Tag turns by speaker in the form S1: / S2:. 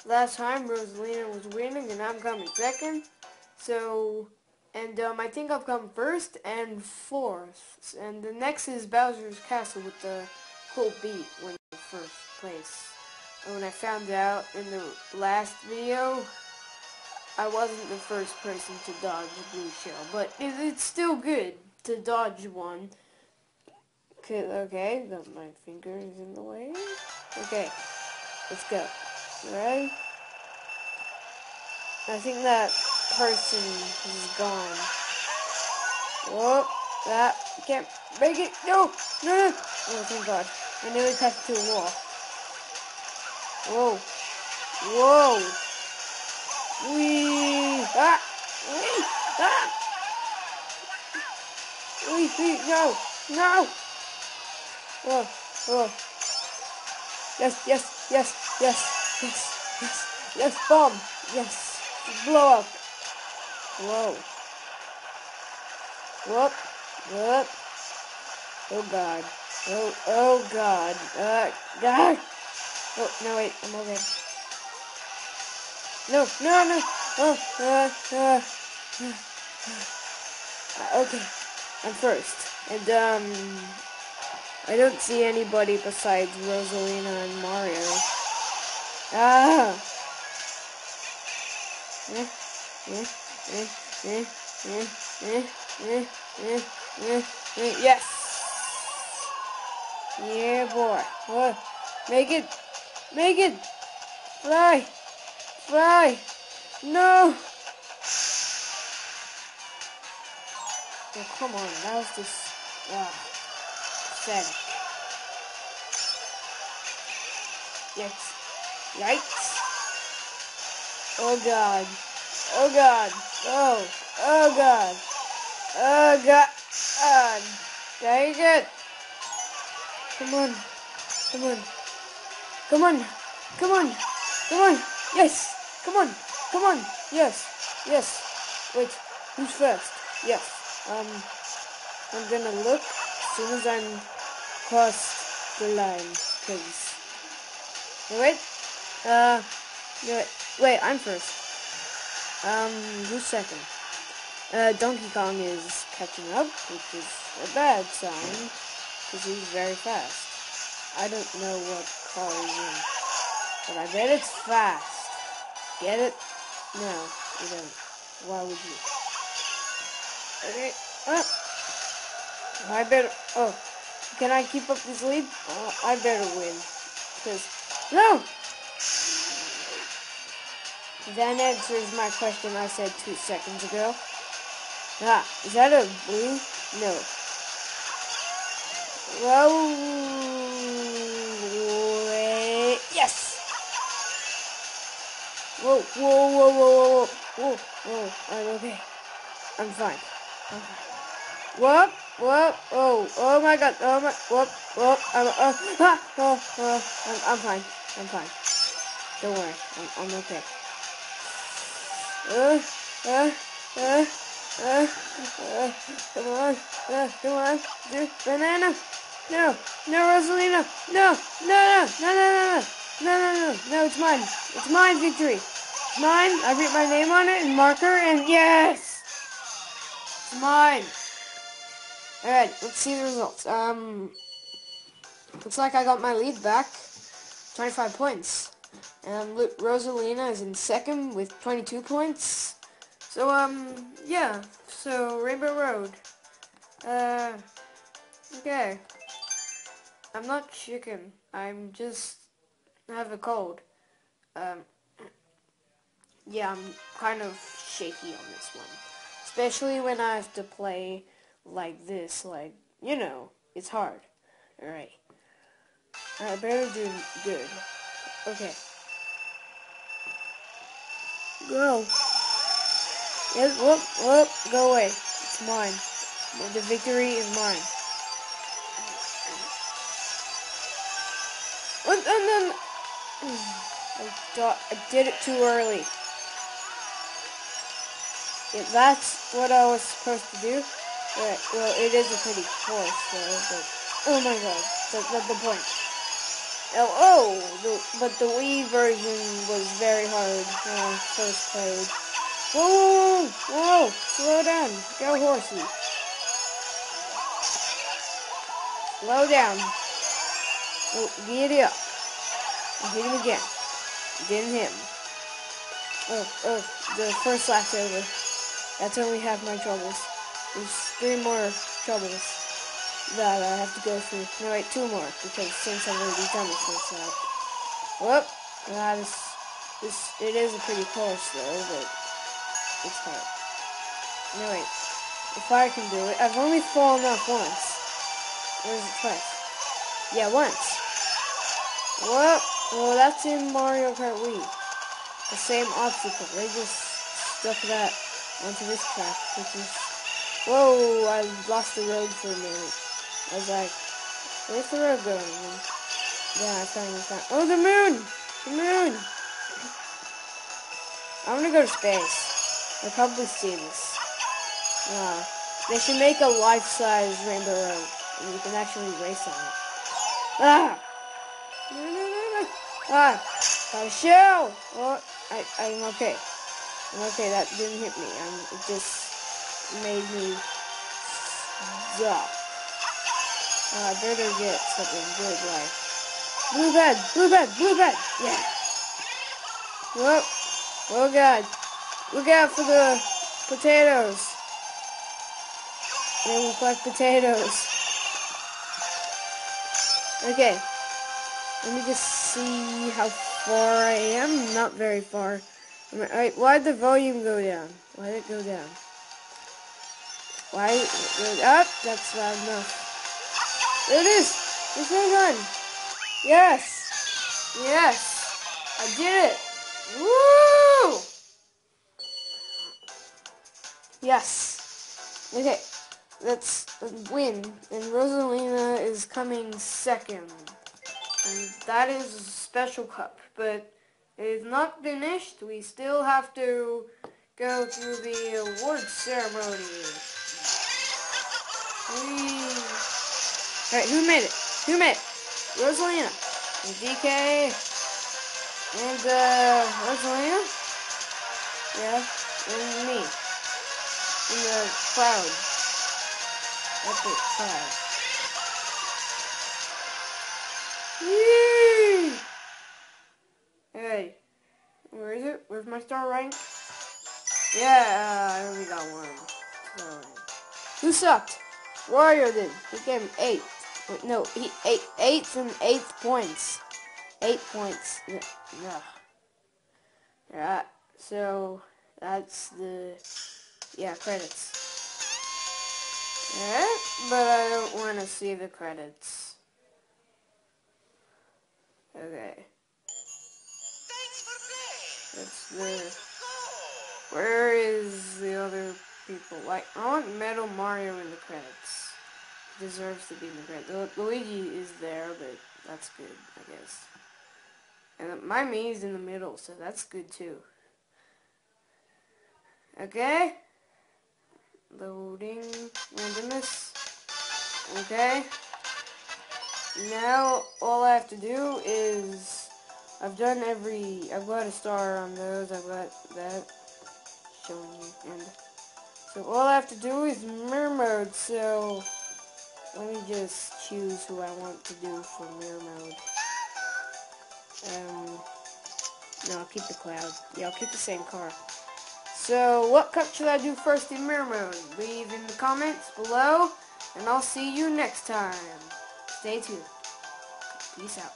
S1: last time Rosalina was winning and I'm coming second. So, and I think I've come first and fourth. And the next is Bowser's Castle with the cool beat when first place. And when I found out in the last video, I wasn't the first person to dodge a blue shell, but it's still good to dodge one. Okay, my finger is in the way. Okay, let's go. Alright? I think that person is gone. Whoa, that can't make it. No, no, no. Oh, thank God. I nearly crashed into a wall. Whoa, whoa. Wee, ah, wee, ah. Wee, no, no. Oh, oh. Yes, yes, yes, yes, yes, yes, yes, bomb. Yes, blow up. Whoa. Whoop, whoop. Oh God. Oh God. God. Oh, no, wait, I'm okay. No, no, no. Oh, okay, I'm first. And, I don't see anybody besides Rosalina and Mario. Ah! Yes! Yeah, boy. Oh, make it! Make it! Fly! Fly! No! Oh, come on, that was just... pathetic. Yes. Yikes. Oh God. Oh God. Oh. Oh God. Oh God. Dang it. Come on. Come on. Come on. Come on. Come on. Yes. Come on. Come on. Yes. Yes. Wait. Who's first? Yes. I'm gonna look as soon as I'm crossed the line, cause. Wait. Wait, I'm first. Who's second? Donkey Kong is catching up, which is a bad sign, because he's very fast. I don't know what car he's in, but I bet it's fast. Get it? No, you don't. Why would you? Okay, I better, can I keep up this lead? I better win, because, no! That answers my question I said 2 seconds ago. Is that a blue? No. Whoa. Yes! Whoa, whoa, whoa, whoa, whoa, whoa, whoa. I'm okay. I'm fine. Whoop, whoop, oh my God, oh my, whoop, whoop, I'm fine, I'm fine. Don't worry, I'm okay. Come on, banana. No, Rosalina. No, it's mine. It's mine, victory. It's mine. I write my name on it and marker, and yes! It's mine. Alright, let's see the results. Looks like I got my lead back. 25 points. Rosalina is in second with 22 points. So, yeah. So, Rainbow Road. Okay. I'm not chicken. I'm just have a cold. Yeah, I'm kind of shaky on this one. Especially when I have to play like this. Like, you know, it's hard. Alright. I better do good. Okay. Go. Yes, whoop, go away. It's mine. The victory is mine. And then I did it too early. If that's what I was supposed to do, well, it is a pretty course, so, but, oh my God, that's the point. But the Wii version was very hard when I first played. Whoa, whoa, slow down, go horsey. Slow down. Oh, get it up. I hit him again. Didn't hit him. Oh, the first lap's over. That's only half my troubles. There's 3 more troubles that I have to go through. No, wait, 2 more, because since I've already done the first lap. Whoop! It is a pretty course though, but it's hard. No, wait. If I can do it, I've only fallen off once. Or is it twice? Yeah, once. Whoop! Well, that's in Mario Kart Wii. The same obstacle. They just stuck that onto this track, which is... Whoa! I lost the road for a minute. I was like, where's the road going? And then I finally found... Oh, the moon! The moon! I'm gonna go to space. I'll probably see this. They should make a life-size Rainbow Road, and you can actually race on it. Ah! No. Ah! Got a shell! Oh, I'm okay. I'm okay, that didn't hit me. It just made me stop. I better get something good like blue bed! Yeah! Whoa! Oh god! Look out for the potatoes! They look like potatoes. Okay. Let me just see how far I am. Not very far. Alright, why'd the volume go down? Why'd it go down? Why it goes up? That's loud enough. There it is! There's no gun! Yes! Yes! I did it! Woo! Yes. Okay. That's a win. And Rosalina is coming second. And that is a special cup. But it is not finished. We still have to go through the awards ceremony. Alright, who made it? Who made it? Rosalina. And DK. And, Rosalina? Yeah. And me. In the cloud. Epic cloud. Yee! Hey. Where is it? Where's my star rank? Yeah, I only got 1. So, who sucked? Wario did. He gave him 8. Wait, no, he 8th and 8th points. 8 points. Yeah. Yeah. So that's the credits. Alright, but I don't want to see the credits. Okay. That's the... Where is the other people? Like, I want Metal Mario in the credits. He deserves to be in the credits. Luigi is there, but that's good, I guess. And my me is in the middle, so that's good too. Okay. Loading randomness. Okay. Now all I have to do is I've got a star on those, I've got that showing you, and so all I have to do is mirror mode. So let me just choose who I want to do for mirror mode. No, I'll keep the cloud. Yeah, I'll keep the same car. So, what cup should I do first in mirror mode? Leave in the comments below, and I'll see you next time. Stay tuned. Peace out.